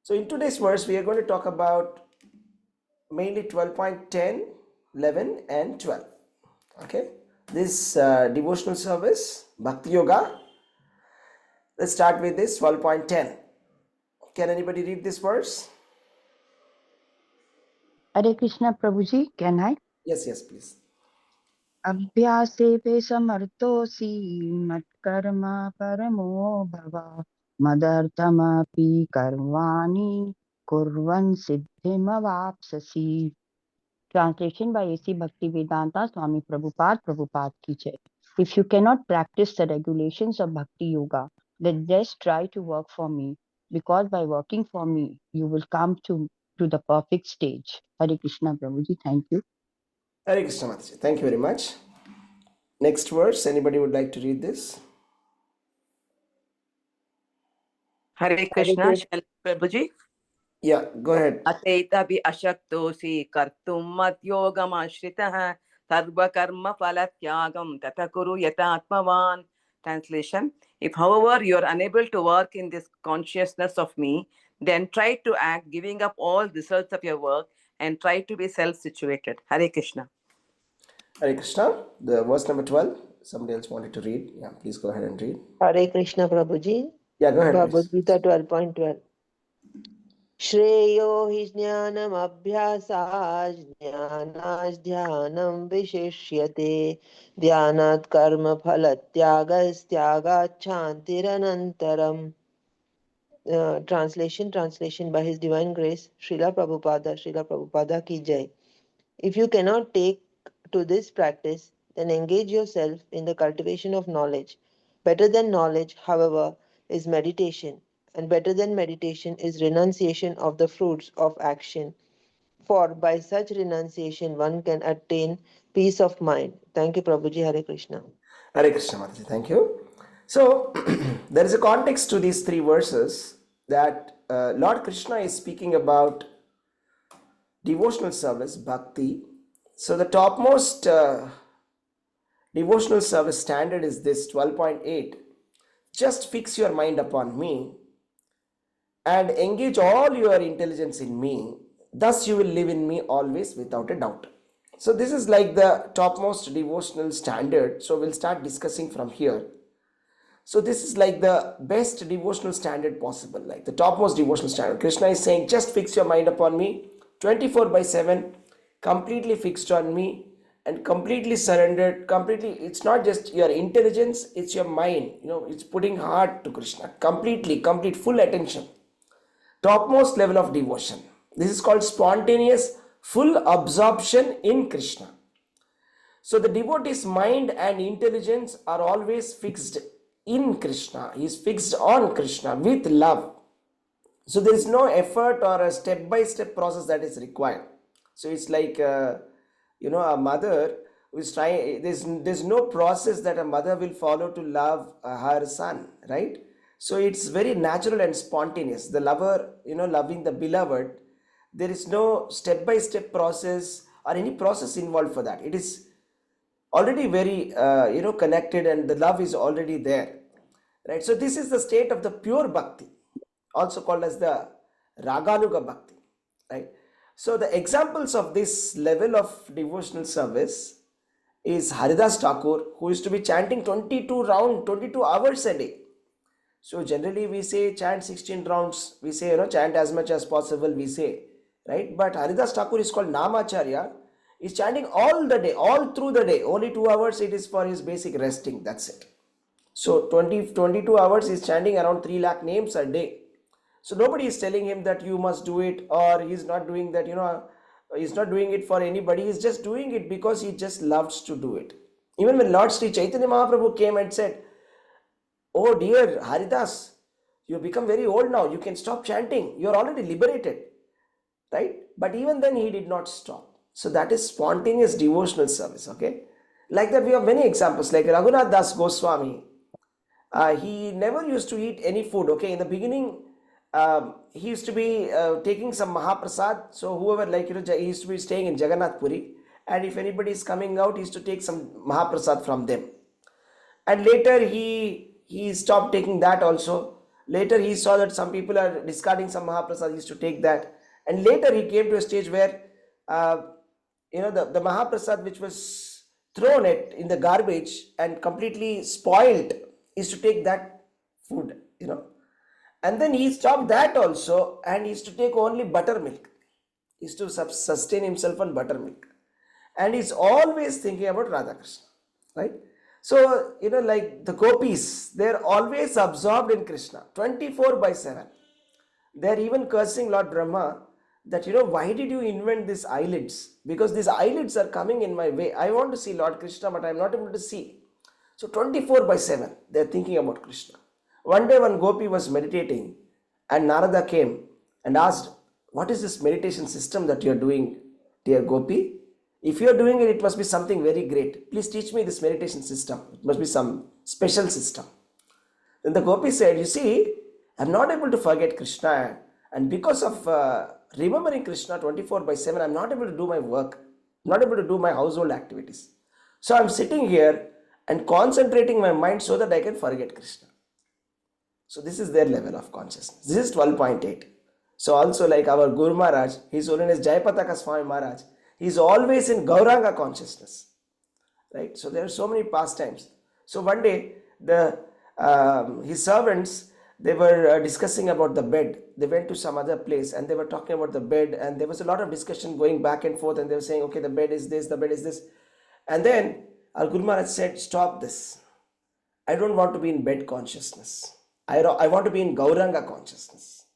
So in today's verse, we are going to talk about mainly 12.10, 11 and 12. Okay, this devotional service, Bhakti Yoga. Let's start with this 12.10. Can anybody read this verse? Hare Krishna Prabhuji, can I? Yes, please. Abhyasepe samartosi matkarma paramo bhava madarthamapi karvani kurvan siddhimavapsasi. Translation by A.C. Bhaktivedanta, Swami Prabhupada, Prabhupada ki jai. If you cannot practice the regulations of Bhakti Yoga, then just try to work for me, because by working for me, you will come to the perfect stage. Hare Krishna Prabhuji, thank you. Hare Krishna Mataji. Thank you very much. Next verse, anybody would like to read this? Hare Krishna, shall Prabhuji? Yeah, go ahead. Ataitapi ashaktosi kartum matyogam ashritaha sarva karma phalatyagam tathakuru yata atmavan. Translation: if however you are unable to work in this consciousness of me, then try to act giving up all results of your work and try to be self-situated. Hare Krishna. Hare Krishna. The verse number 12. Somebody else wanted to read. Yeah, please go ahead and read. Hare Krishna Prabhuji. Yeah, go ahead. Bhagavad-gītā 12.12. Shreyo hi jnanam abhyasaj jnanash dhyanam vishishyate dhyanat karma phalatyagas tyagat chantiranantaram. Translation by His Divine Grace, Srila Prabhupada ki jai. If you cannot take to this practice, then engage yourself in the cultivation of knowledge. Better than knowledge, however, is meditation, and better than meditation is renunciation of the fruits of action. For by such renunciation one can attain peace of mind. Thank you, Prabhuji. Hare Krishna. Hare Krishna Mataji. Thank you. So there is a context to these three verses that Lord Krishna is speaking about devotional service, bhakti. So the topmost devotional service standard is this 12.8. Just fix your mind upon me and engage all your intelligence in me. Thus you will live in me always without a doubt. So this is like the topmost devotional standard. So we'll start discussing from here. So this is like the best devotional standard possible, like the topmost devotional standard. Krishna is saying, just fix your mind upon me, 24/7, completely fixed on me and completely surrendered, completely. It's not just your intelligence, it's your mind, it's putting heart to Krishna, complete full attention, topmost level of devotion. This is called spontaneous full absorption in Krishna. So the devotee's mind and intelligence are always fixed in Krishna. He is fixed on Krishna with love. So there is no effort or a step-by-step process that is required. So it's like a mother who is trying. There's no process that a mother will follow to love her son, right? So it's very natural and spontaneous. The lover, loving the beloved, there is no step-by-step process or any process involved for that. It is already very connected, and the love is already there, right? So this is the state of the pure bhakti, also called as the raganuga bhakti, right? So the examples of this level of devotional service is Haridas Thakur, who used to be chanting 22 hours a day. So generally we say chant 16 rounds, we say chant as much as possible, we say, right? But Haridas Thakur is called Namacharya, is chanting all the day, all through the day. Only 2 hours it is for his basic resting, that's it. So 22 hours is chanting around 3 lakh names a day. So nobody is telling him that you must do it, or he's not doing that, he's not doing it for anybody. He's just doing it because he just loves to do it. Even when Lord Sri Chaitanya Mahaprabhu came and said, oh dear Haridas, you have become very old now, you can stop chanting, you are already liberated, right? But even then he did not stop. So that is spontaneous devotional service, okay? Like that we have many examples, like Raghunath Das Goswami. He never used to eat any food, okay? In the beginning, he used to be taking some Mahaprasad. So whoever, he used to be staying in Jagannath Puri, and if anybody is coming out, he used to take some Mahaprasad from them. And later he stopped taking that also, Later he saw that some people are discarding some Mahaprasad, he used to take that. And later he came to a stage where, the Mahaprasad which was thrown in the garbage and completely spoiled, he used to take that food, And then he stopped that also, and he used to take only buttermilk. He used to sustain himself on buttermilk. And he's always thinking about Radha Krishna, right? So, like the gopis, they're always absorbed in Krishna, 24/7. They're even cursing Lord Brahma that, why did you invent these eyelids? Because these eyelids are coming in my way. I want to see Lord Krishna, but I'm not able to see. So 24/7, they're thinking about Krishna. One day, one gopi was meditating, and Narada came and asked, what is this meditation system that you're doing, dear gopi? If you're doing it, it must be something very great. Please teach me this meditation system. It must be some special system. Then the gopi said, you see, I'm not able to forget Krishna. And because of remembering Krishna 24/7, I'm not able to do my work. I'm not able to do my household activities. So I'm sitting here and concentrating my mind so that I can forget Krishna. So this is their level of consciousness. This is 12.8. So also like our Guru Maharaj, His Holiness Jayapataka Swami Maharaj, he's always in Gauranga consciousness, right? So there are so many pastimes. So one day, his servants, they were discussing about the bed. They went to some other place and they were talking about the bed, and there was a lot of discussion going back and forth, and they were saying, okay, the bed is this, the bed is this. And then our Guru Maharaj said, stop this. I don't want to be in bed consciousness. I want to be in Gauranga consciousness.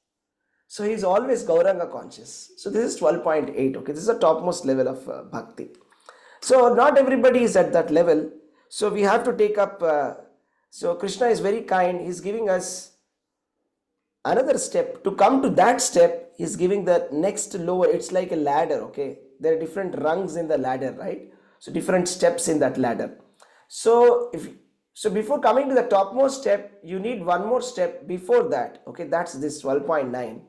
So he's always Gauranga conscious. So this is 12.8. Okay, this is the topmost level of bhakti. So not everybody is at that level. So we have to take up. So Krishna is very kind. He's giving us another step. To come to that step, he's giving the next lower. It's like a ladder. Okay, there are different rungs in the ladder, right? So different steps in that ladder. So before coming to the topmost step, you need one more step before that. Okay, that's this 12.9.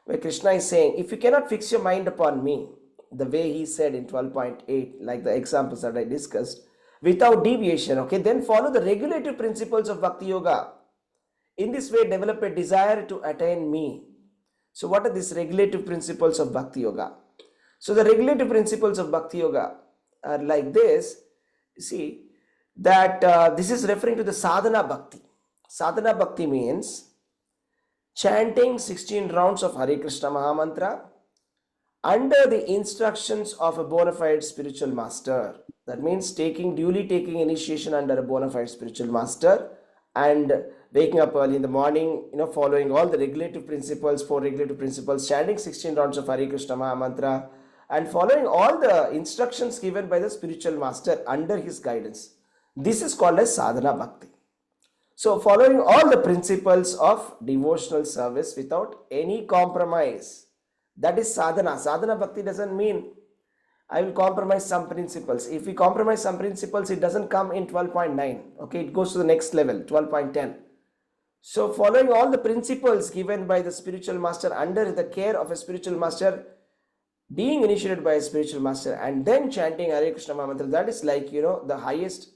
Where Krishna is saying, if you cannot fix your mind upon me, the way he said in 12.8, like the examples that I discussed, without deviation, okay, then follow the regulative principles of Bhakti Yoga. In this way, develop a desire to attain me. So what are these regulative principles of Bhakti Yoga? So the regulative principles of Bhakti Yoga are like this. You see, that this is referring to the sadhana bhakti. Sadhana bhakti means chanting 16 rounds of Hare Krishna Mahamantra under the instructions of a bona fide spiritual master. That means duly taking initiation under a bona fide spiritual master, and waking up early in the morning, following all the regulative principles, 4 regulative principles, chanting 16 rounds of Hare Krishna Mahamantra, and following all the instructions given by the spiritual master under his guidance. This is called as sadhana bhakti. So following all the principles of devotional service without any compromise. That is sadhana. Sadhana bhakti doesn't mean I will compromise some principles. If we compromise some principles, it doesn't come in 12.9. Okay, it goes to the next level, 12.10. So following all the principles given by the spiritual master under the care of a spiritual master, being initiated by a spiritual master, and then chanting Hare Krishna Mahamantra, that is like, the highest.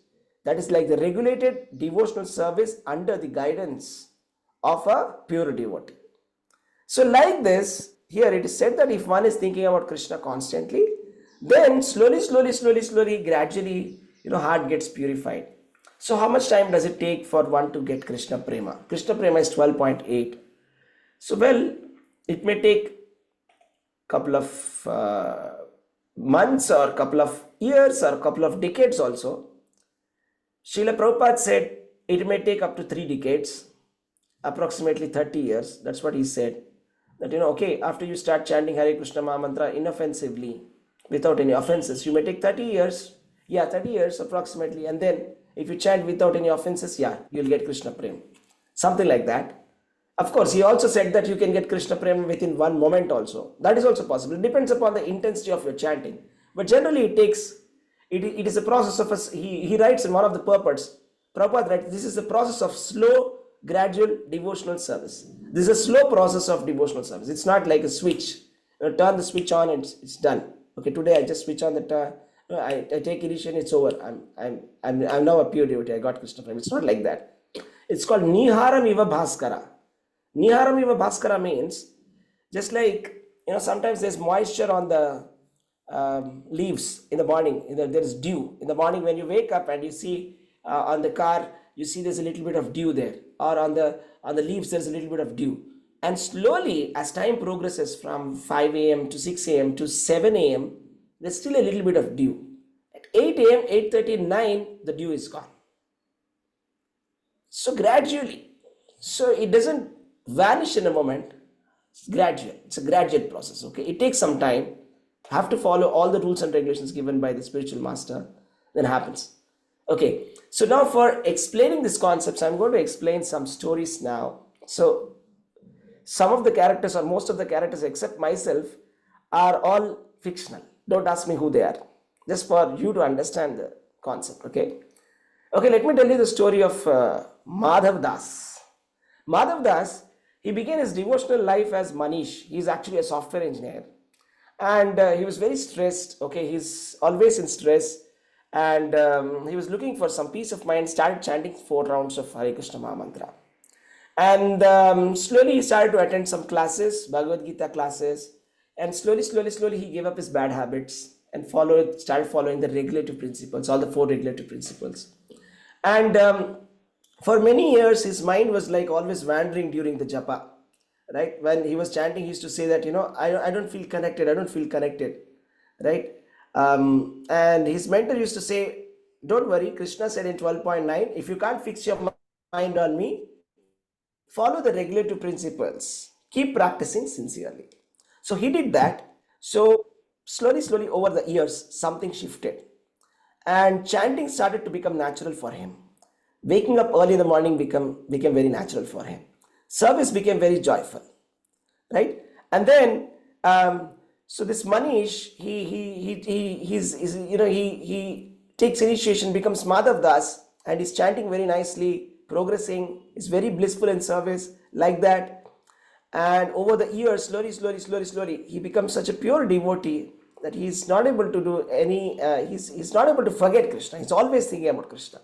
That is like the regulated devotional service under the guidance of a pure devotee. So like this, here it is said that if one is thinking about Krishna constantly, then slowly, gradually, heart gets purified. So how much time does it take for one to get Krishna Prema? Krishna Prema is 12.8. So well, it may take couple of months or couple of years or couple of decades also. Srila Prabhupada said it may take up to 3 decades, approximately 30 years. That's what he said. That, okay, after you start chanting Hare Krishna Mahamantra inoffensively, without any offenses, you may take 30 years. Yeah, 30 years approximately. And then if you chant without any offenses, yeah, you'll get Krishna Prem. Something like that. Of course, he also said that you can get Krishna Prem within 1 moment also. That is also possible. It depends upon the intensity of your chanting. But generally it is a process of he writes in one of the purports, Prabhupada writes, this is a process of slow, gradual devotional service. This is a slow process of devotional service. It's not like a switch. Turn the switch on and it's done. Okay, today I just switch on the I take initiation, it's over. I'm now a pure devotee. I got Krishna Prem. It's not like that. It's called Niharam Iva Bhaskara. Niharamiva Bhaskara means just like, sometimes there's moisture on the leaves in the morning. There is dew. In the morning when you wake up and you see on the car, you see there's a little bit of dew there. Or on the leaves, there's a little bit of dew. And slowly, as time progresses from 5 a.m. to 6 a.m. to 7 a.m., there's still a little bit of dew. At 8 a.m., 8:30, 9, the dew is gone. So gradually, so it doesn't vanish in a moment. It's gradual. It's a gradual process. Okay, it takes some time. Have to follow all the rules and regulations given by the spiritual master. Then happens. Okay, so now for explaining these concepts, I'm going to explain some stories now. So some of the characters, or most of the characters except myself, are all fictional. Don't ask me who they are. Just for you to understand the concept. Okay, let me tell you the story of Madhav Das. Madhav Das, he began his devotional life as Manish. He's actually a software engineer. And he was very stressed. Okay, he's always in stress. And he was looking for some peace of mind, started chanting 4 rounds of Hare Krishna Maha Mantra. And slowly he started to attend some classes, Bhagavad-gītā classes. And slowly he gave up his bad habits and started following the regulative principles, all the 4 regulative principles. And for many years, his mind was like always wandering during the japa. Right? When he was chanting, he used to say that, I don't feel connected. Right? And his mentor used to say, don't worry, Krishna said in 12.9, if you can't fix your mind on me, follow the regulative principles. Keep practicing sincerely. So he did that. So slowly over the years, something shifted. And chanting started to become natural for him. Waking up early in the morning became very natural for him. Service became very joyful, right? And then, so this Manish, he takes initiation, becomes Madhav Das, and he's chanting very nicely, progressing, is very blissful in service, like that. And over the years, slowly, he becomes such a pure devotee that he's not able to do any, he's not able to forget Krishna. He's always thinking about Krishna.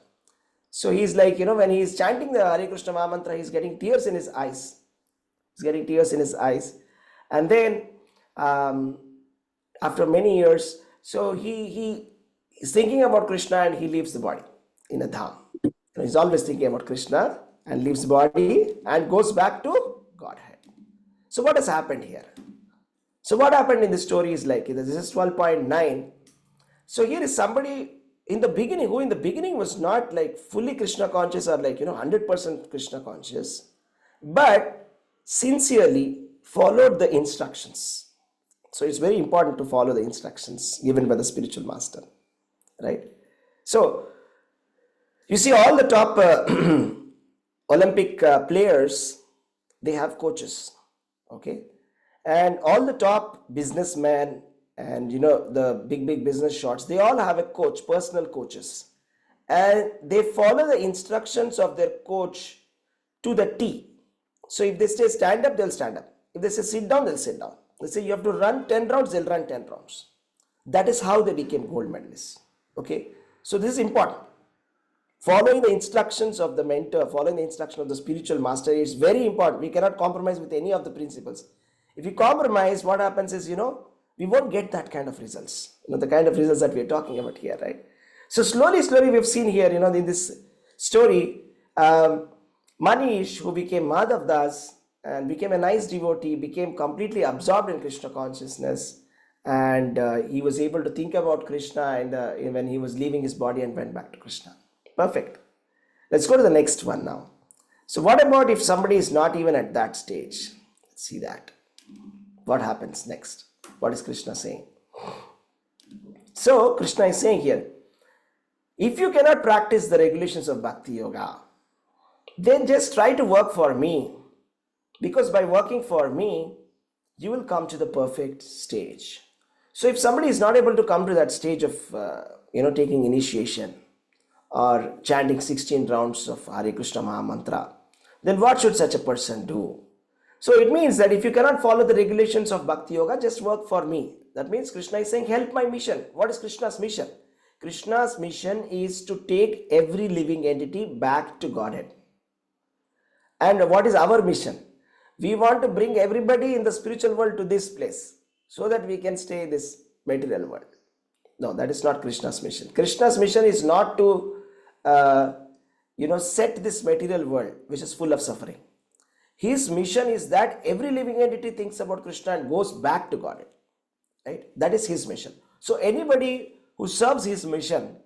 So he's like, when he's chanting the Hare Krishna Maha Mantra, he's getting tears in his eyes. And then, after many years, so he is thinking about Krishna and he leaves the body in a dham. He's always thinking about Krishna and leaves the body and goes back to Godhead. So what has happened here? So what happened in the story is like, this is 12.9. So here is somebody who in the beginning was not like fully Krishna conscious or like, 100% Krishna conscious, but sincerely followed the instructions. So it's very important to follow the instructions given by the spiritual master, right? So you see all the top Olympic players, they have coaches, okay? And all the top businessmen and the big business shots, they all have a coach, personal coaches, and they follow the instructions of their coach to the T. So if they say stand up, they'll stand up. If they say sit down, they'll sit down. They say you have to run 10 rounds, they'll run 10 rounds. That is how they became gold medalists. Okay, so this is important. Following the instructions of the mentor, following the instruction of the spiritual master is very important. We cannot compromise with any of the principles. If you compromise, what happens is, we won't get that kind of results. The kind of results that we are talking about here, right? So slowly we've seen here, in this story, Manish, who became Madhav Das and became a nice devotee, became completely absorbed in Krishna consciousness, and he was able to think about Krishna when he was leaving his body and went back to Krishna. Perfect. Let's go to the next one now. So what about if somebody is not even at that stage? Let's see that. What happens next? What is Krishna saying? So Krishna is saying here, if you cannot practice the regulations of Bhakti Yoga, then just try to work for me, because by working for me, you will come to the perfect stage. So if somebody is not able to come to that stage of, taking initiation or chanting 16 rounds of Hare Krishna Maha Mantra, then what should such a person do? So it means that if you cannot follow the regulations of Bhakti Yoga, just work for me. That means Krishna is saying, help my mission. What is Krishna's mission? Krishna's mission is to take every living entity back to Godhead. And what is our mission? We want to bring everybody in the spiritual world to this place so that we can stay in this material world. No, that is not Krishna's mission. Krishna's mission is not to, set this material world which is full of suffering. His mission is that every living entity thinks about Krishna and goes back to God. Right? That is his mission. So anybody who serves his mission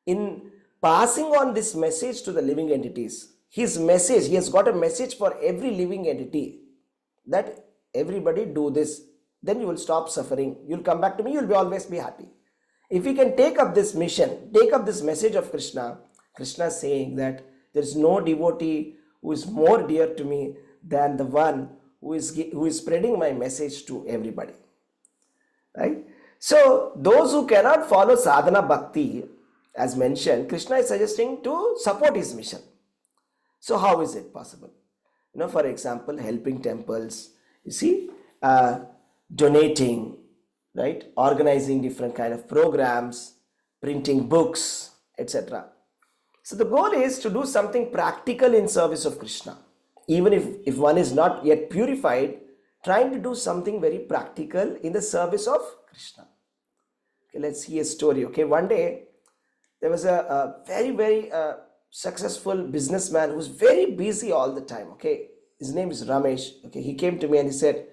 in passing on this message to the living entities, his message, he has got a message for every living entity that everybody do this, then you will stop suffering, you'll come back to me, you'll always be happy. If we can take up this mission, take up this message of Krishna, Krishna is saying that there is no devotee who is more dear to me than the one who is spreading my message to everybody. Right? So those who cannot follow sadhana bhakti, as mentioned, Krishna is suggesting to support his mission. So how is it possible? For example, helping temples, you see, donating, right? Organizing different kind of programs, printing books, etc. So the goal is to do something practical in service of Krishna. Even if one is not yet purified, trying to do something very practical in the service of Krishna. Okay, let's see a story. Okay, one day there was a very, very successful businessman who was very busy all the time. Okay, his name is Ramesh. Okay, he came to me and he said,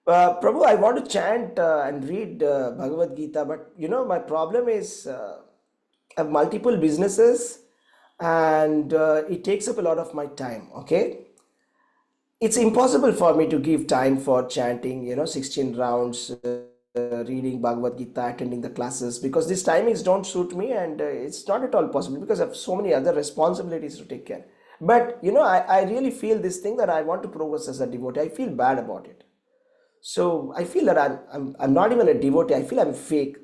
Prabhu, I want to chant and read Bhagavad-gītā, but my problem is I have multiple businesses and it takes up a lot of my time. Okay, it's impossible for me to give time for chanting 16 rounds, reading Bhagavad-gītā, attending the classes, because these timings don't suit me, and it's not at all possible because I have so many other responsibilities to take care. But I really feel this thing that I want to progress as a devotee. I feel bad about it. So I feel that I'm not even a devotee. I feel I'm fake.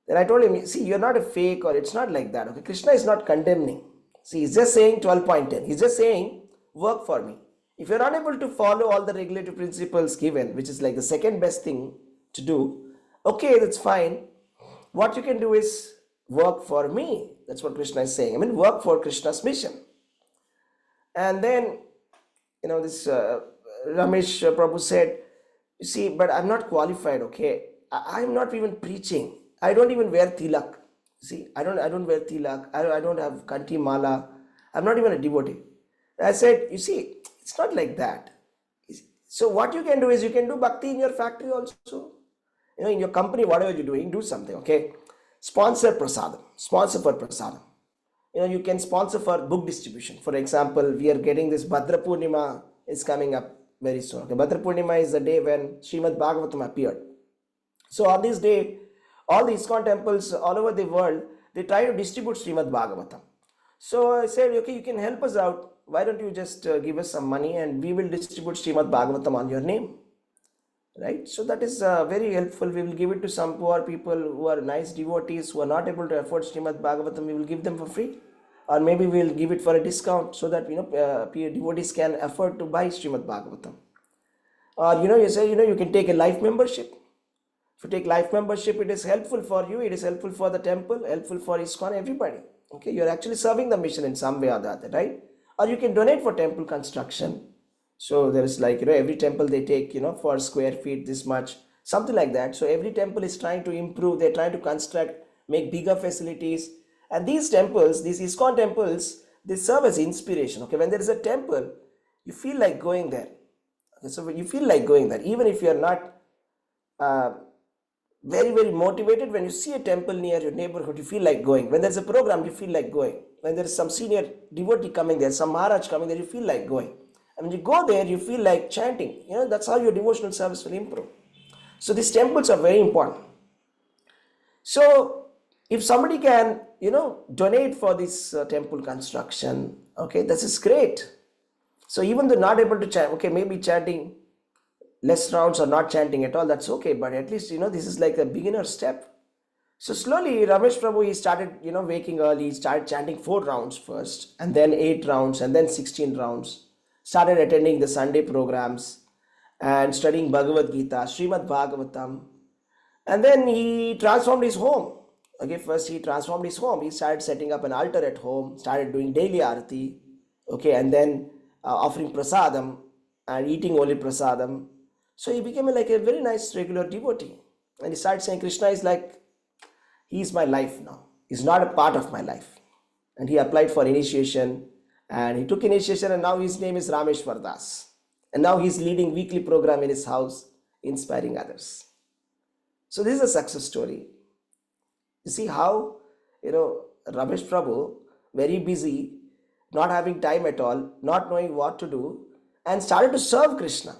Then I told him, see, you're not a fake, or it's not like that. Okay, Krishna is not condemning. See, he's just saying 12.10. He's just saying, work for me. If you're not able to follow all the regulative principles given, which is like the second best thing to do, okay, that's fine. What you can do is work for me. That's what Krishna is saying. I mean, work for Krishna's mission. And then, this Ramesh Prabhu said, you see, but I'm not qualified, okay? I'm not even preaching. I don't even wear tilak. See, I don't wear tilak. I don't have kanti mala. I'm not even a devotee. I said, you see, it's not like that. So what you can do is you can do bhakti in your factory also. In your company, whatever you're doing, do something, okay? Sponsor prasadam. Sponsor for prasadam. You can sponsor for book distribution. For example, we are getting this Bhadra Purnima is coming up very soon. Okay? Bhadra Purnima is the day when Srimad Bhagavatam appeared. So on this day, all the ISKCON temples all over the world, they try to distribute Srimad Bhagavatam. So I said, okay, you can help us out. Why don't you just give us some money and we will distribute Srimad Bhagavatam on your name. Right? So that is very helpful. We will give it to some poor people who are nice devotees who are not able to afford Srimad Bhagavatam. We will give them for free. Or maybe we will give it for a discount so that devotees can afford to buy Srimad Bhagavatam. Or you say you can take a life membership. If you take life membership, it is helpful for you, it is helpful for the temple, helpful for ISKCON, everybody. Okay, you are actually serving the mission in some way or the other, right? Or you can donate for temple construction. So there is like, every temple they take, for square feet this much, something like that. So every temple is trying to improve, they're trying to construct, make bigger facilities. And these temples, these ISKCON temples, they serve as inspiration. Okay, when there is a temple, you feel like going there. Okay, so you feel like going there, even if you are not very, very motivated. When you see a temple near your neighborhood, you feel like going. When there's a program, you feel like going. When there is some senior devotee coming there, some Maharaj coming there, you feel like going. And when you go there, you feel like chanting. That's how your devotional service will improve. So these temples are very important. So if somebody can, donate for this temple construction, okay, this is great. So even though not able to chant, okay, maybe chanting less rounds or not chanting at all, that's okay. But at least, this is like a beginner step. So slowly, Ramesh Prabhu, he started, waking early, he started chanting 4 rounds first, and then 8 rounds, and then 16 rounds. Started attending the Sunday programs and studying Bhagavad-gītā, Srimad Bhagavatam. And then he transformed his home. Okay, first he transformed his home. He started setting up an altar at home, started doing daily arati. Okay, and then offering prasadam. and eating only prasadam. So he became like a very nice regular devotee. And he started saying, Krishna is like, he is my life now. He's not a part of my life. And he applied for initiation, and he took initiation, and now his name is Rameshwar Das. And now he's leading weekly program in his house, inspiring others. So this is a success story. You see how, Ramesh Prabhu, very busy, not having time at all, not knowing what to do, and started to serve Krishna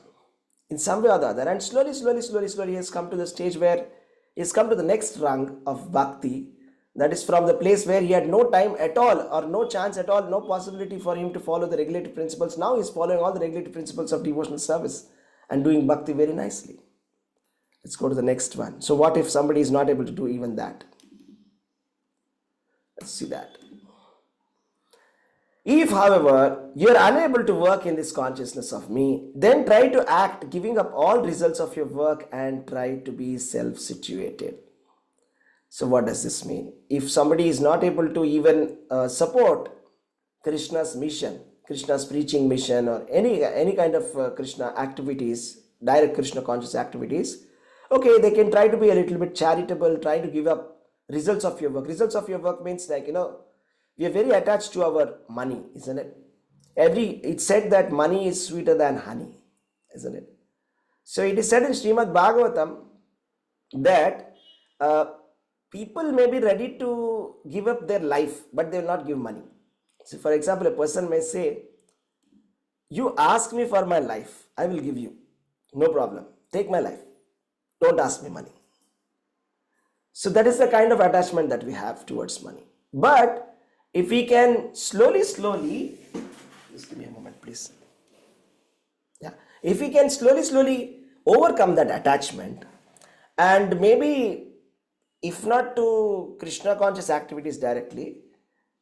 in some way or the other. And slowly, he has come to the stage where he has come to the next rung of bhakti. That is from the place where he had no time at all, or no chance at all, no possibility for him to follow the regulative principles. Now he is following all the regulative principles of devotional service and doing bhakti very nicely. Let's go to the next one. So what if somebody is not able to do even that? Let's see that. If, however, you are unable to work in this consciousness of me, then try to act, giving up all results of your work, and try to be self-situated. So what does this mean? If somebody is not able to even support Krishna's mission, Krishna's preaching mission, or any kind of Krishna activities, direct Krishna conscious activities, okay, they can try to be a little bit charitable, try to give up results of your work. Results of your work means like, we are very attached to our money, isn't it? It's said that money is sweeter than honey, isn't it? So it is said in Srimad Bhagavatam that people may be ready to give up their life, but they will not give money. So for example, a person may say, you ask me for my life, I will give you. No problem. Take my life. Don't ask me money. So that is the kind of attachment that we have towards money. But if we can slowly, just give me a moment, please. Yeah. If we can slowly overcome that attachment, and maybe if not to Krishna conscious activities directly,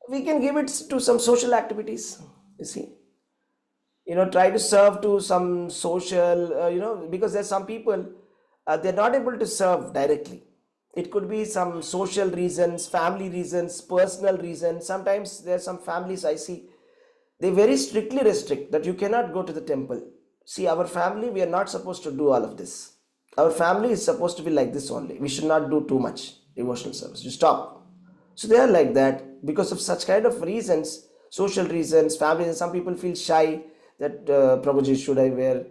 we can give it to some social activities, you see. Try to serve to some social, because there's some people, they're not able to serve directly. It could be some social reasons, family reasons, personal reasons. Sometimes there are some families I see, they very strictly restrict that you cannot go to the temple. See, our family, we are not supposed to do all of this. Our family is supposed to be like this only. We should not do too much devotional service. You stop. So they are like that because of such kind of reasons, social reasons, family reasons. Some people feel shy that Prabhuji, should I wear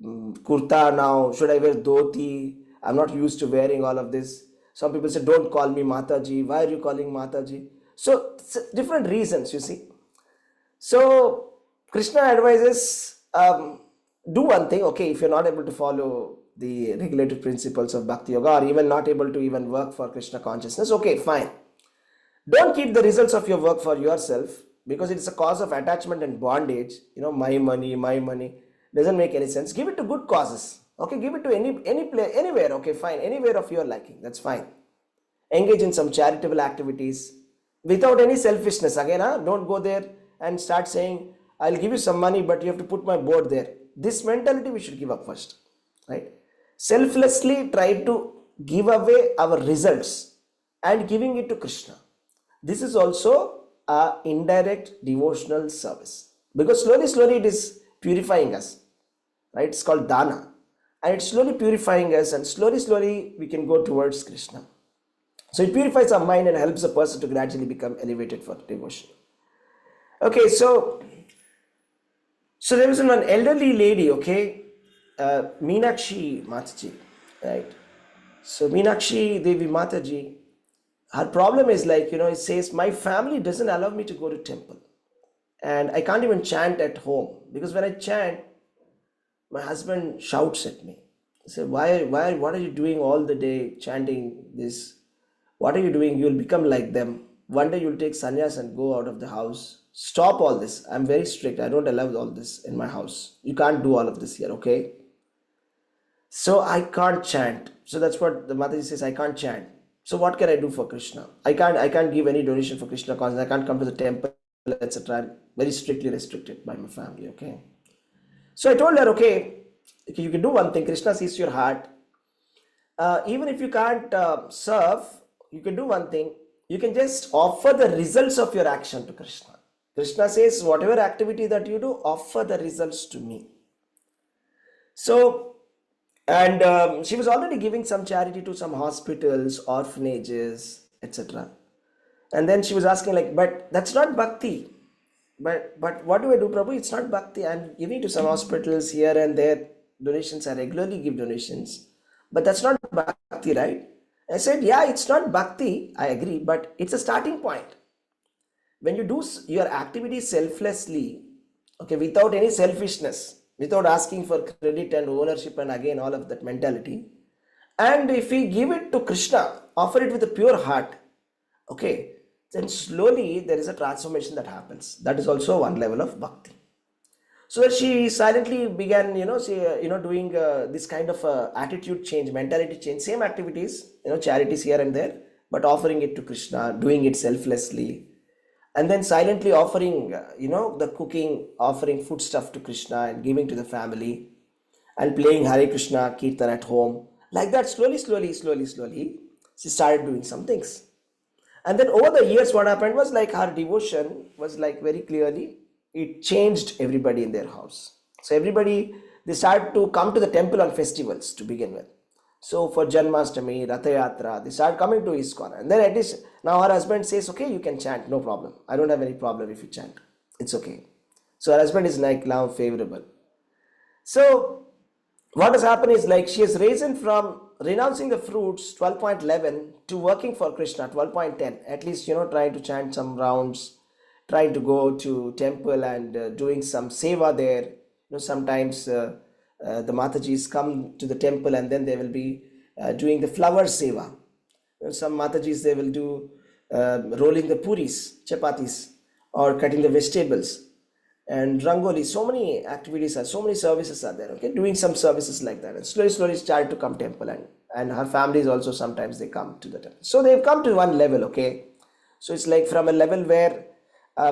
kurta now? Should I wear dhoti? I'm not used to wearing all of this. Some people say, don't call me Mataji. Why are you calling Mataji? So different reasons, you see. So Krishna advises, do one thing, okay, if you're not able to follow the regulative principles of Bhakti Yoga, or even not able to even work for Krishna consciousness, okay, fine. Don't keep the results of your work for yourself, because it's a cause of attachment and bondage. My money doesn't make any sense. Give it to good causes. Okay, give it to any place, anywhere. Okay, fine, anywhere of your liking. That's fine. Engage in some charitable activities without any selfishness. Again, don't go there and start saying, I'll give you some money, but you have to put my board there. This mentality we should give up first, right? Selflessly try to give away our results and giving it to Krishna. This is also a indirect devotional service, because slowly it is purifying us, right? It's called dana. And it's slowly purifying us, and slowly we can go towards Krishna. So it purifies our mind and helps a person to gradually become elevated for devotion. Okay, so there was an elderly lady, okay, Meenakshi Mataji, right? So Meenakshi Devi Mataji, her problem is like, it says, my family doesn't allow me to go to temple. And I can't even chant at home, because when I chant, my husband shouts at me. He said, why, what are you doing all the day chanting this? What are you doing? You'll become like them. One day you'll take sannyas and go out of the house. Stop all this. I'm very strict. I don't allow all this in my house. You can't do all of this here, okay? So I can't chant. So that's what the Mataji says, I can't chant. So what can I do for Krishna? I can't give any donation for Krishna cause. I can't come to the temple, etc. Very strictly restricted by my family, okay? So I told her, okay, you can do one thing. Krishna sees your heart. Even if you can't serve, you can do one thing. You can just offer the results of your action to Krishna. Krishna says, whatever activity that you do, offer the results to me. So, and she was already giving some charity to some hospitals, orphanages, etc. And then she was asking like, but that's not bhakti. But what do I do, Prabhu? It's not bhakti. I'm giving to some hospitals here and there donations. I regularly give donations, but that's not bhakti, right? I said, yeah, it's not bhakti. I agree, but it's a starting point. When you do your activity selflessly, okay, without any selfishness, without asking for credit and ownership and again all of that mentality, and if we give it to Krishna, offer it with a pure heart, okay, then slowly there is a transformation that happens. That is also one level of bhakti. So that she silently began, doing this kind of attitude change, mentality change, same activities, charities here and there, but offering it to Krishna, doing it selflessly, and then silently offering, the cooking, offering food stuff to Krishna and giving to the family, and playing Hare Krishna Kirtan at home. Like that, slowly, she started doing some things. And then over the years, what happened was like her devotion was like very clearly, it changed everybody in their house. So everybody, they started to come to the temple on festivals to begin with. So for Janmashtami, Ratha Yatra, they started coming to ISKCON. And then at least now her husband says, okay, you can chant, no problem. I don't have any problem if you chant. It's okay. So her husband is like now favorable. So what has happened is like she has risen from renouncing the fruits 12.11 to working for Krishna 12.10. At least, trying to chant some rounds, trying to go to temple and doing some seva there. Sometimes the Matajis come to the temple and then they will be doing the flower seva. Some Matajis, they will do rolling the puris, chapatis, or cutting the vegetables. And Rangoli, so many activities are, so many services are there, okay, doing some services like that. And slowly started to come temple, and her families also sometimes they come to the temple. So they've come to one level, okay. So it's like from a level where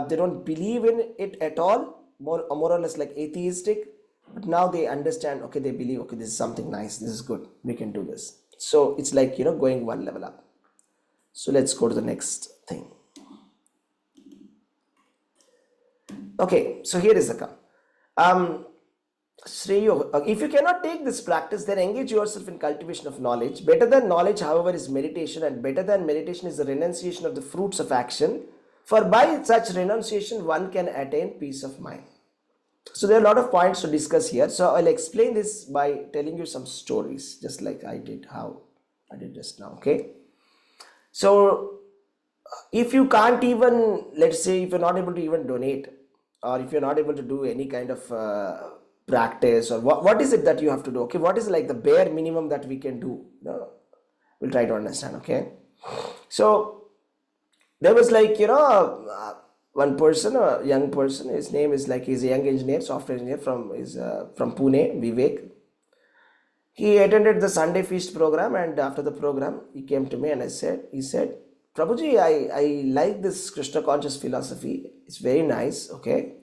they don't believe in it at all, more or less like atheistic, but now they understand, okay, they believe, okay, this is something nice, this is good, we can do this. So it's like, going one level up. So let's go to the next thing. Okay, so here is the come. Shreyo, if you cannot take this practice, then engage yourself in cultivation of knowledge. Better than knowledge, however, is meditation, and better than meditation is the renunciation of the fruits of action. For by such renunciation, one can attain peace of mind. So there are a lot of points to discuss here. So I'll explain this by telling you some stories, just like I did just now, okay? So if you can't even, let's say, if you're not able to even donate, or if you're not able to do any kind of practice, or what is it that you have to do, okay, what is like the bare minimum that we can do, we'll try to understand, okay? So there was like, one person, a young person, his name is like, he's a young engineer, software engineer from Pune, Vivek. He attended the Sunday feast program, and after the program he came to me and he said, Prabhuji, I like this Krishna conscious philosophy. It's very nice, okay?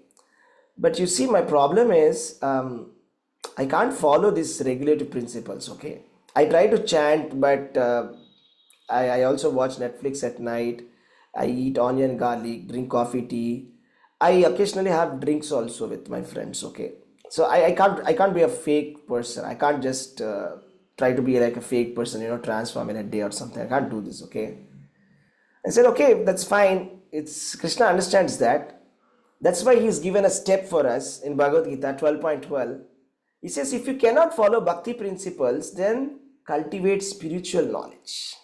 But you see, my problem is I can't follow these regulative principles, okay? I try to chant, but I also watch Netflix at night. I eat onion, garlic, drink coffee, tea. I occasionally have drinks also with my friends, okay? So I can't be a fake person. I can't just try to be like a fake person, transform in a day or something. I can't do this, okay? I said, okay, that's fine. Krishna understands that. That's why he's given a step for us in Bhagavad-gītā 12.12. He says, if you cannot follow bhakti principles, then cultivate spiritual knowledge.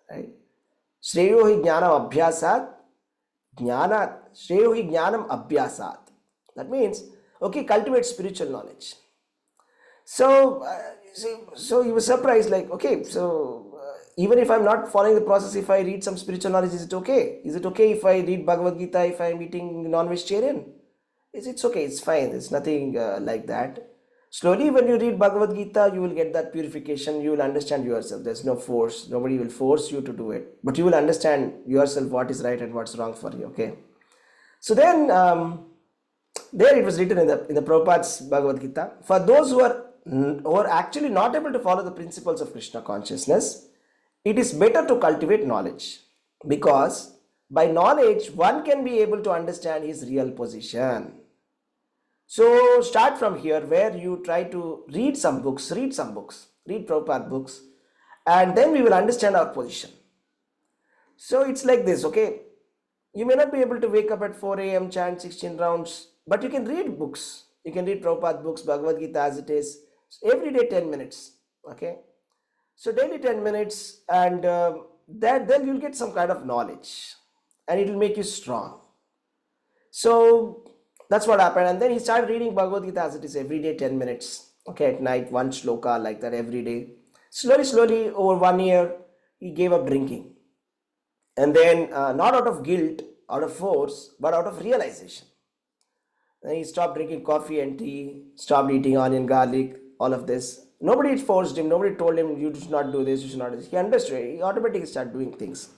Right? Shreyo hi jnanam abhyasat, shreyo hi jnanam abhyasat. That means, okay, cultivate spiritual knowledge. So he was surprised, like, okay, so even if I'm not following the process, if I read some spiritual knowledge, is it okay? Is it okay if I read Bhagavad-gītā if I'm eating non-vegetarian? It's okay, it's fine. It's nothing like that. Slowly, when you read Bhagavad-gītā, you will get that purification. You will understand yourself. There's no force. Nobody will force you to do it. But you will understand yourself what is right and what's wrong for you, okay? So then, there it was written in the Prabhupada's Bhagavad-gītā, for those who are actually not able to follow the principles of Krishna consciousness, it is better to cultivate knowledge, because By knowledge, one can be able to understand his real position. So start from here, where you try to read books, read Prabhupada books, and then we will understand our position. So it's like this, okay? You may not be able to wake up at 4 a.m., chant 16 rounds, but you can read books. You can read Prabhupada books, Bhagavad-gītā as it is, every day 10 minutes, okay? So daily 10 minutes, and then you'll get some kind of knowledge, and it will make you strong. So that's what happened. And then he started reading Bhagavad-gītā as it is every day 10 minutes, okay, at night, one shloka like that every day. Slowly, over 1 year, he gave up drinking. And then not out of guilt, out of force, but out of realization. Then he stopped drinking coffee and tea, stopped eating onion, garlic, all of this. Nobody forced him, nobody told him, you should not do this, you should not do this. He understood, he automatically started doing things.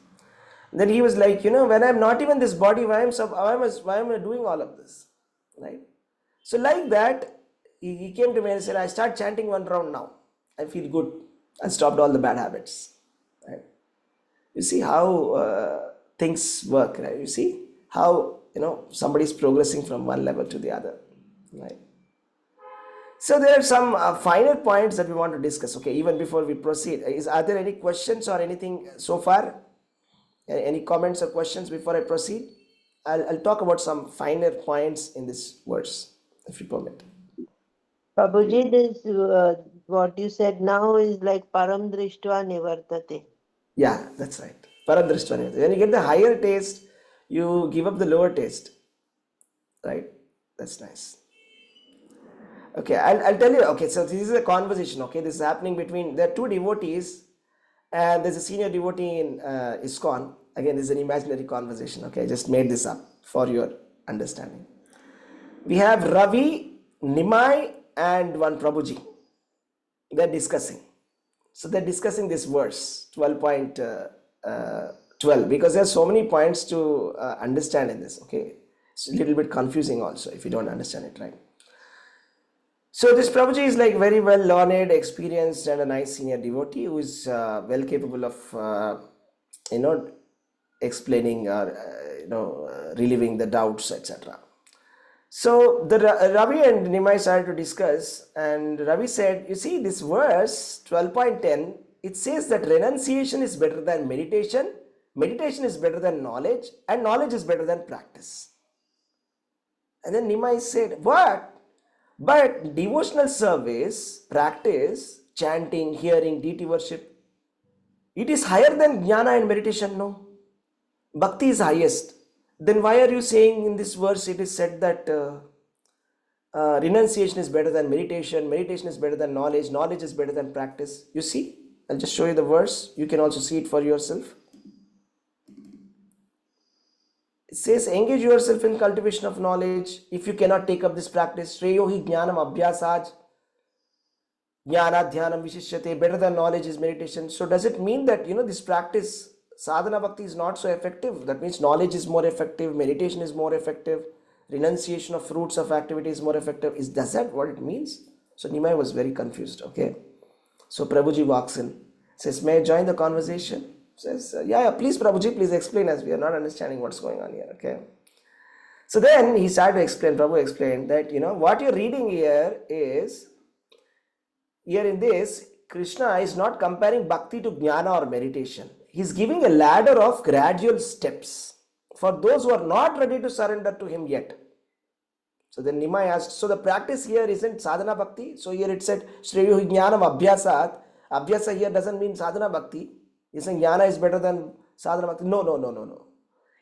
Then he was like, when I'm not even this body, why am I doing all of this? Right? So like that, he came to me and said, I start chanting 1 round now. I feel good. I stopped all the bad habits. Right? You see how things work, right? You see how, somebody is progressing from one level to the other, right? So there are some finer points that we want to discuss, okay, even before we proceed. Are there any questions or anything so far? Any comments or questions before I proceed? I'll talk about some finer points in this verse, if you permit. Prabhuji, this what you said now is like param drishtva nivartate. Yeah, that's right. Paradrishtva. When you get the higher taste, you give up the lower taste. Right? That's nice. Okay, I'll tell you. Okay, so this is a conversation. Okay, this is happening between, there are 2 devotees, and there's a senior devotee in ISKCON. Again, this is an imaginary conversation. Okay, I just made this up for your understanding. We have Ravi, Nimai, and one Prabhuji. They're discussing. So they're discussing this verse 12.12 because there are so many points to understand in this. Okay, it's a little bit confusing also if you don't understand it, right? So this Prabhuji is like very well learned, experienced, and a nice senior devotee who is well capable of explaining or relieving the doubts, etc. So the Ravi and Nimai started to discuss, and Ravi said, you see this verse 12.10, it says that renunciation is better than meditation, meditation is better than knowledge, and knowledge is better than practice. And then Nimai said, what? But devotional service, practice, chanting, hearing, deity worship, it is higher than jnana and meditation, no? Bhakti is highest. Then why are you saying in this verse it is said that renunciation is better than meditation, meditation is better than knowledge, knowledge is better than practice? You see, I'll just show you the verse. You can also see it for yourself. It says, engage yourself in cultivation of knowledge. If you cannot take up this practice, Shreyo hi jnanam abhyasaj, jnana dhyanam vishishyate, better than knowledge is meditation. So does it mean that, this practice, sadhana bhakti is not so effective? That means knowledge is more effective, meditation is more effective, renunciation of fruits of activity is more effective. Does that what it means? So Nimai was very confused, okay. So Prabhuji walks in, says, may I join the conversation? Says, yeah, please Prabhuji, please explain, as we are not understanding what's going on here, okay. So then he started to explain, Prabhu explained that, what you're reading here is, here in this, Krishna is not comparing bhakti to jnana or meditation. He's giving a ladder of gradual steps for those who are not ready to surrender to him yet. So then Nimai asked, so the practice here isn't sadhana bhakti? So here it said, Shreyo jnanam abhyasat. Abhyasa here doesn't mean sadhana bhakti. He's saying jnana is better than sadhana bhakti. No.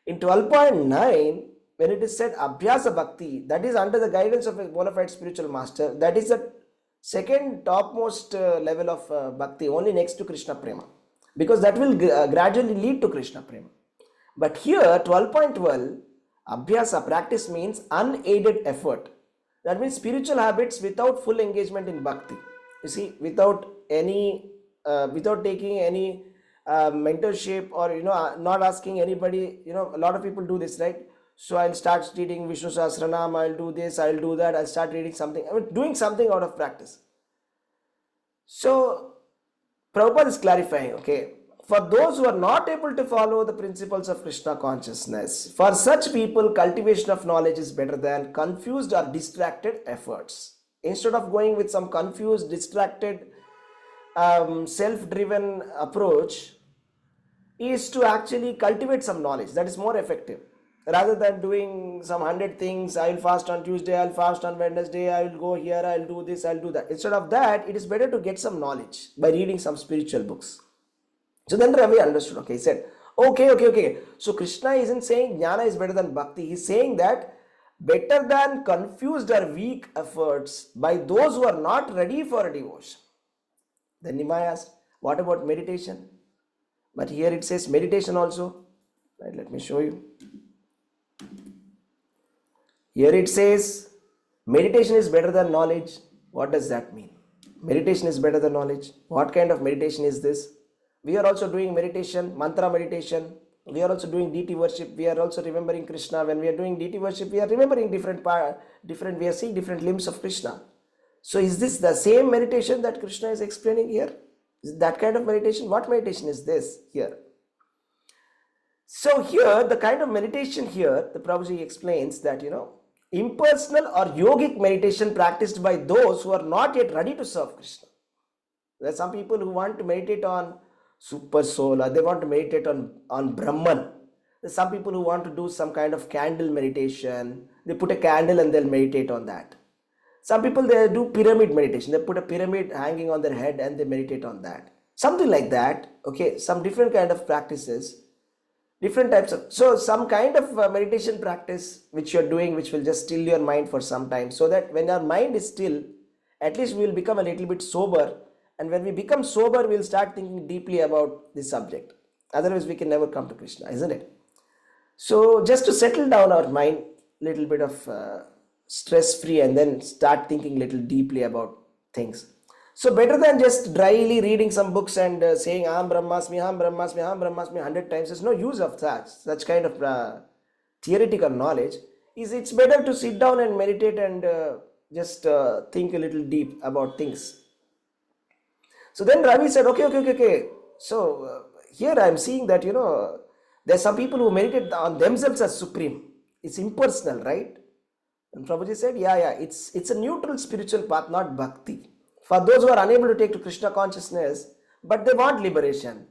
In 12.9, when it is said abhyasa bhakti, that is under the guidance of a bona fide spiritual master. That is the second topmost level of bhakti, only next to Krishna Prema. Because that will gradually lead to Krishna Prema. But here, 12.12, abhyasa, practice, means unaided effort. That means spiritual habits without full engagement in bhakti. You see, without taking any mentorship or, not asking anybody, a lot of people do this, right? So I'll start reading Vishnu Sahasranam, I'll do this, I'll do that, I'll start reading something, doing something out of practice. So Prabhupada is clarifying, okay, for those who are not able to follow the principles of Krishna consciousness, for such people, cultivation of knowledge is better than confused or distracted efforts. Instead of going with some confused, distracted, self-driven approach, is to actually cultivate some knowledge that is more effective. Rather than doing some 100 things, I will fast on Tuesday, I will fast on Wednesday, I will go here, I will do this, I will do that. Instead of that, it is better to get some knowledge by reading some spiritual books. So then Ravi understood, okay, he said, okay. So Krishna isn't saying jnana is better than bhakti. He's saying that better than confused or weak efforts by those who are not ready for a devotion. Then Nimai asked, what about meditation? But here it says meditation also. Right, let me show you. Here it says meditation is better than knowledge. What does that mean? Meditation is better than knowledge. What kind of meditation is this? We are also doing meditation, mantra meditation. We are also doing deity worship. We are also remembering Krishna. When we are doing deity worship, we are remembering we are seeing different limbs of Krishna. So is this the same meditation that Krishna is explaining here? Is that kind of meditation? What meditation is this here? So here, the kind of meditation here, the Prabhuji explains that, impersonal or yogic meditation practiced by those who are not yet ready to serve Krishna. There are some people who want to meditate on super soul, or they want to meditate on Brahman. There are some people who want to do some kind of candle meditation. They put a candle and they'll meditate on that. Some people, they do pyramid meditation. They put a pyramid hanging on their head and they meditate on that. Something like that. Okay, some different kind of practices. Different types of, so some kind of meditation practice which you're doing, which will just still your mind for some time, so that when our mind is still, at least we will become a little bit sober. And when we become sober, we'll start thinking deeply about this subject. Otherwise, we can never come to Krishna, isn't it? So just to settle down our mind, little bit of stress-free, and then start thinking little deeply about things. So better than just dryly reading some books and saying Aham Brahmasmi, Aham Brahmasmi, Aham Brahmasmi 100 times. There's no use of such kind of theoretical knowledge. It's better to sit down and meditate and just think a little deep about things. So then Ravi said, okay. So here I am seeing that, there are some people who meditate on themselves as supreme. It's impersonal, right? And Prabhuji said, yeah, it's a neutral spiritual path, not bhakti. For those who are unable to take to Krishna consciousness, but they want liberation.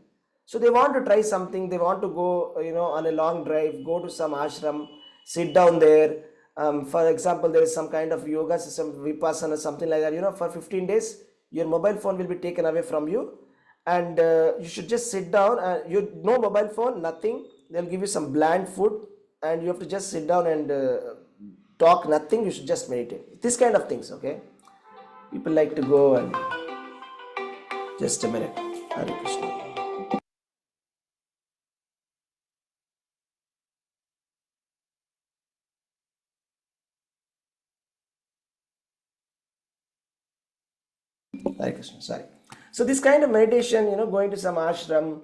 So they want to try something, they want to go, on a long drive, go to some ashram, sit down there. For example, there is some kind of yoga system, vipassana, something like that. For 15 days, your mobile phone will be taken away from you. And you should just sit down, no mobile phone, nothing. They'll give you some bland food and you have to just sit down and talk nothing. You should just meditate. This kind of things, okay? People like to go and just a minute. Hare Krishna. Hare Krishna, sorry. So this kind of meditation, going to some ashram,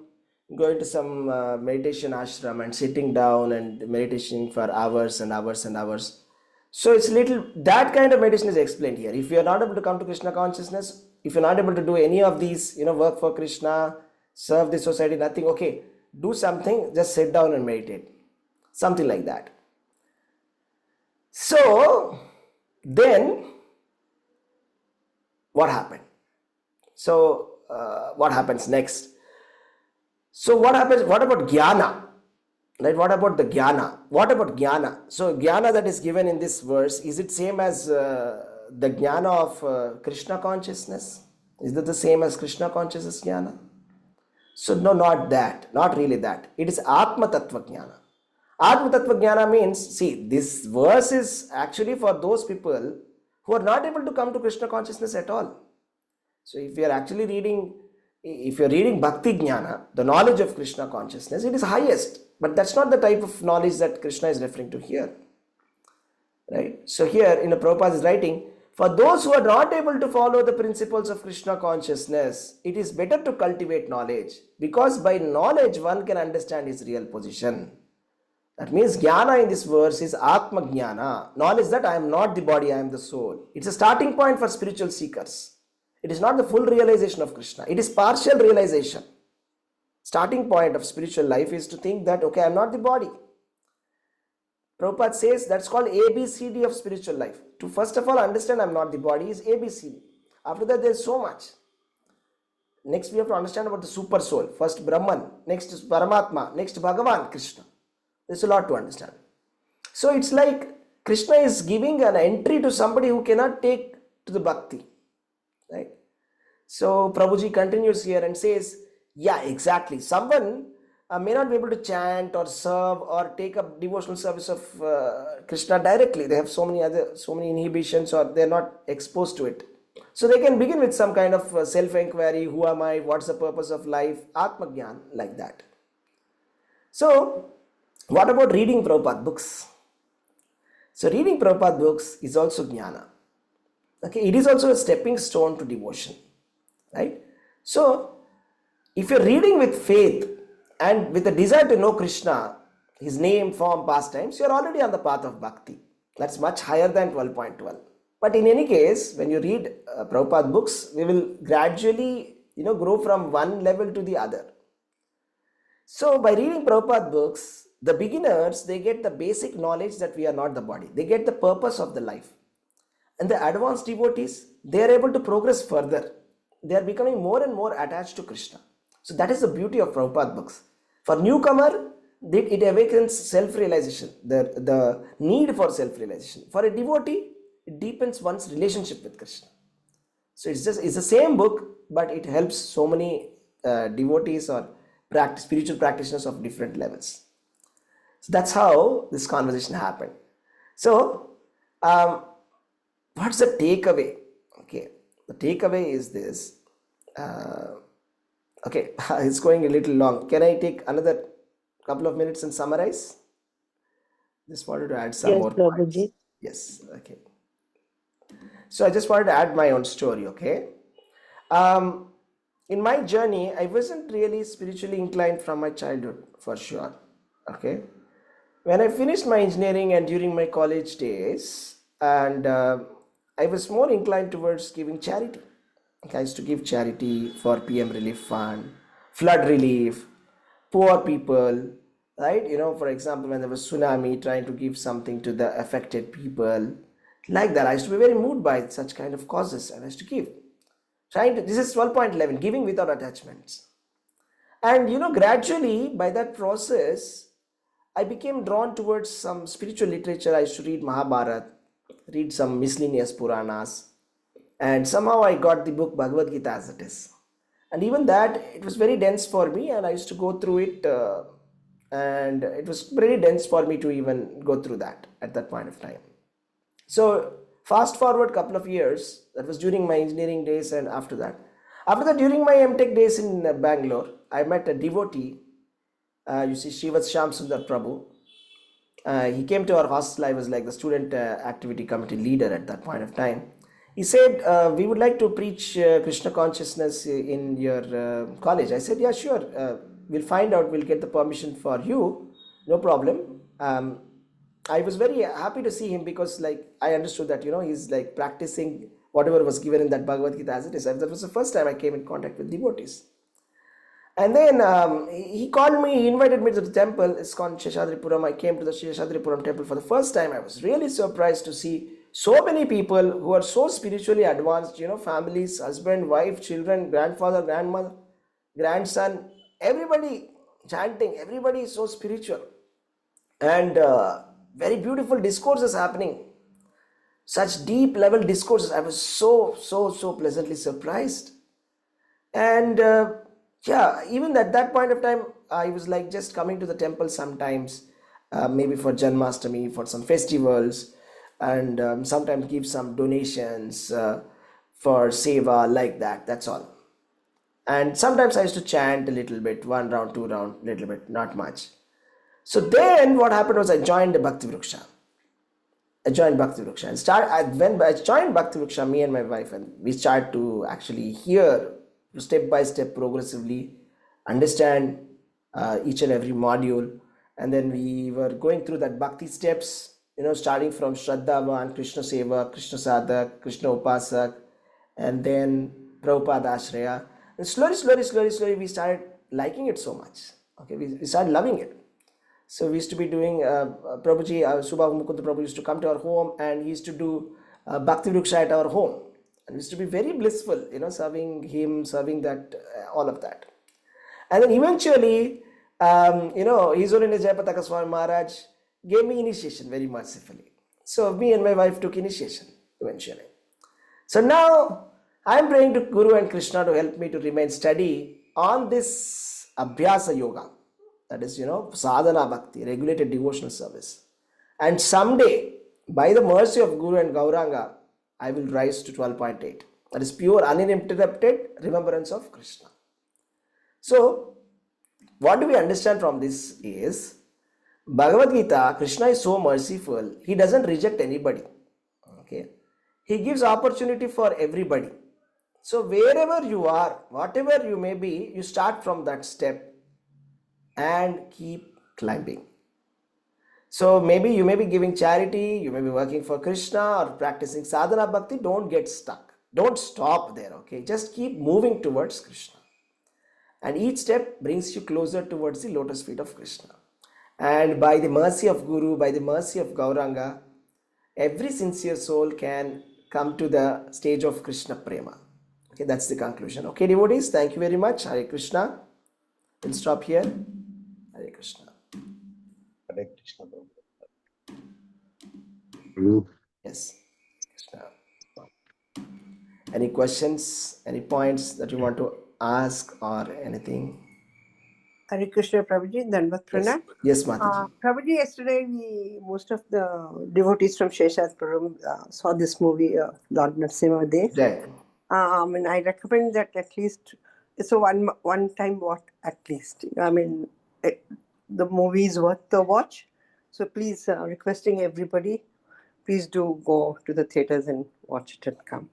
going to some meditation ashram and sitting down and meditation for hours and hours and hours. So it's that kind of meditation is explained here. If you are not able to come to Krishna consciousness, if you're not able to do any of these, work for Krishna, serve the society, nothing, okay, do something, just sit down and meditate. Something like that. So then what happened? So what happens next? So what happens? What about jnana? Right? What about the jnana? What about jnana? So jnana that is given in this verse, is it same as the jnana of Krishna consciousness? Is that the same as Krishna consciousness jnana? So no, not that. Not really that. It is Atma Tattva Jnana. Atma Tattva Jnana means, see, this verse is actually for those people who are not able to come to Krishna consciousness at all. So if you are actually reading, if you are reading Bhakti Jnana, the knowledge of Krishna consciousness, it is highest. But that's not the type of knowledge that Krishna is referring to here. Right? So here in the Prabhupada is writing, for those who are not able to follow the principles of Krishna consciousness, it is better to cultivate knowledge, because by knowledge one can understand his real position. That means jnana in this verse is Atma Jnana, knowledge that I am not the body, I am the soul. It's a starting point for spiritual seekers. It is not the full realization of Krishna. It is partial realization. starting point of spiritual life is to think that, okay, I'm not the body. Prabhupada says that's called ABCD of spiritual life. To first of all understand I'm not the body is ABCD. After that, there's so much. Next, we have to understand about the super soul. First Brahman, next is Paramatma, next Bhagavan, Krishna. There's a lot to understand. So it's like Krishna is giving an entry to somebody who cannot take to the bhakti. Right? So Prabhuji continues here and says, yeah, exactly. Someone may not be able to chant or serve or take up devotional service of Krishna directly. They have so many inhibitions, or they're not exposed to it. So they can begin with some kind of self-inquiry. Who am I? What's the purpose of life? Atma Gyan, like that. So what about reading Prabhupada books? So reading Prabhupada books is also jnana. Okay, it is also a stepping stone to devotion. Right? So if you're reading with faith and with a desire to know Krishna, his name, form, pastimes, you're already on the path of bhakti. That's much higher than 12.12. But in any case, when you read Prabhupada books, we will gradually, grow from one level to the other. So by reading Prabhupada books, the beginners, they get the basic knowledge that we are not the body. They get the purpose of the life. And the advanced devotees, they are able to progress further. They are becoming more and more attached to Krishna. So that is the beauty of Prabhupada books. For newcomer, it awakens self-realization, the need for self-realization. For a devotee, it deepens one's relationship with Krishna. So it's the same book, but it helps so many devotees or spiritual practitioners of different levels. So that's how this conversation happened. So what's the takeaway? Okay, the takeaway is this. Okay, it's going a little long. Can I take another couple of minutes and summarize? Just wanted to add some more points. Prabhuji. Yes, okay. So I just wanted to add my own story, okay? In my journey, I wasn't really spiritually inclined from my childhood, for sure, okay? When I finished my engineering and during my college days, and I was more inclined towards giving charity. I used to give charity for PM Relief Fund, flood relief, poor people, right? For example, when there was tsunami, trying to give something to the affected people, like that. I used to be very moved by such kind of causes, and I used to give. This is 12.11, giving without attachments. And gradually, by that process, I became drawn towards some spiritual literature. I used to read Mahabharata, read some miscellaneous Puranas, and somehow I got the book Bhagavad-gītā as it is. And even that, it was very dense for me, and I used to go through it, and it was very dense for me to even go through that at that point of time. So fast forward a couple of years, that was during my engineering days, and after that, during my MTech days in Bangalore, I met a devotee, Srivats Shyam Sundar Prabhu. He came to our hostel. I was like the student activity committee leader at that point of time. He said, we would like to preach Krishna consciousness in your college. I said, yeah, sure. We'll find out. We'll get the permission for you. No problem. I was very happy to see him because I understood that, he's practicing whatever was given in that Bhagavad-gītā as it is. That was the first time I came in contact with devotees. And then he called me, he invited me to the temple. It's called Sheshadripuram. I came to the Sheshadripuram temple for the first time. I was really surprised to see so many people who are so spiritually advanced, families, husband, wife, children, grandfather, grandmother, grandson, everybody chanting, everybody is so spiritual. And very beautiful discourses happening. Such deep level discourses. I was so pleasantly surprised. And even at that point of time, I was just coming to the temple sometimes, maybe for Janmashtami, for some festivals, and sometimes give some donations for seva, like that. That's all. And sometimes I used to chant a little bit, 1 round, 2 round, little bit, not much. So then what happened was I joined the Bhaktivedanta. And when I joined Bhaktivedanta, me and my wife, and we started to actually hear step by step, progressively understand each and every module. And then we were going through that bhakti steps, starting from Shraddhavan, Krishna Seva, Krishna Sadhak, Krishna Upasak, and then Prabhupada Ashraya. And slowly we started liking it so much. Okay, we started loving it. So we used to be doing Prabhuji, Subha Mukunda Prabhu used to come to our home, and he used to do Bhakti Vriksha at our home. And it used to be very blissful, serving him, serving that, all of that. And then eventually, His Holiness Jayapataka Swami Maharaj gave me initiation very mercifully. So me and my wife took initiation eventually. So now I am praying to Guru and Krishna to help me to remain steady on this Abhyasa Yoga. That is, sadhana bhakti, regulated devotional service. And someday, by the mercy of Guru and Gauranga, I will rise to 12.8. That is pure, uninterrupted remembrance of Krishna. So, what do we understand from this is, Bhagavad-gītā, Krishna is so merciful, he doesn't reject anybody. Okay, he gives opportunity for everybody. So, wherever you are, whatever you may be, you start from that step and keep climbing. So maybe you may be giving charity, you may be working for Krishna or practicing sadhana bhakti. Don't get stuck. Don't stop there, okay? Just keep moving towards Krishna. And each step brings you closer towards the lotus feet of Krishna. And by the mercy of Guru, by the mercy of Gauranga, every sincere soul can come to the stage of Krishna Prema. Okay, that's the conclusion. Okay, devotees, thank you very much. Hare Krishna. We'll stop here. Hare Krishna. Hare Krishna. Prabhu. Yes. Krishna. Any questions, any points that you want to ask or anything? Hare Krishna, Prabhuji, Dandavat Pranam. Yes, Mataji. Prabhuji, yesterday most of the devotees from Sheshapuram saw this movie, Lord Narasimha Dev. Right. And I recommend that at least it's a one time watch at least. The movie is worth the watch. So please, requesting everybody, please do go to the theaters and watch it and come.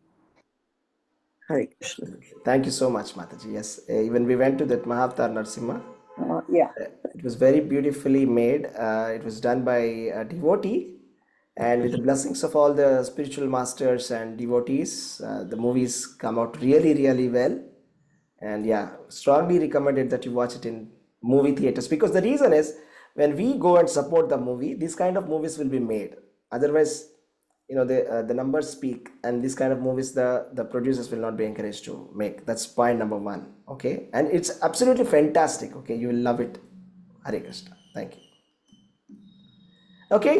Hare Krishna. Thank you so much, Mataji. Yes, even we went to that Mahavatar Narasimha. Yeah. It was very beautifully made. It was done by a devotee, and with the blessings of all the spiritual masters and devotees, the movies come out really, really well. And yeah, strongly recommended that you watch it in movie theaters, because the reason is, when we go and support the movie, these kind of movies will be made. Otherwise, the numbers speak, and these kind of movies the producers will not be encouraged to make. That's point number one. Okay, and it's absolutely fantastic. Okay, you will love it. Hare Krishna. Thank you. Okay.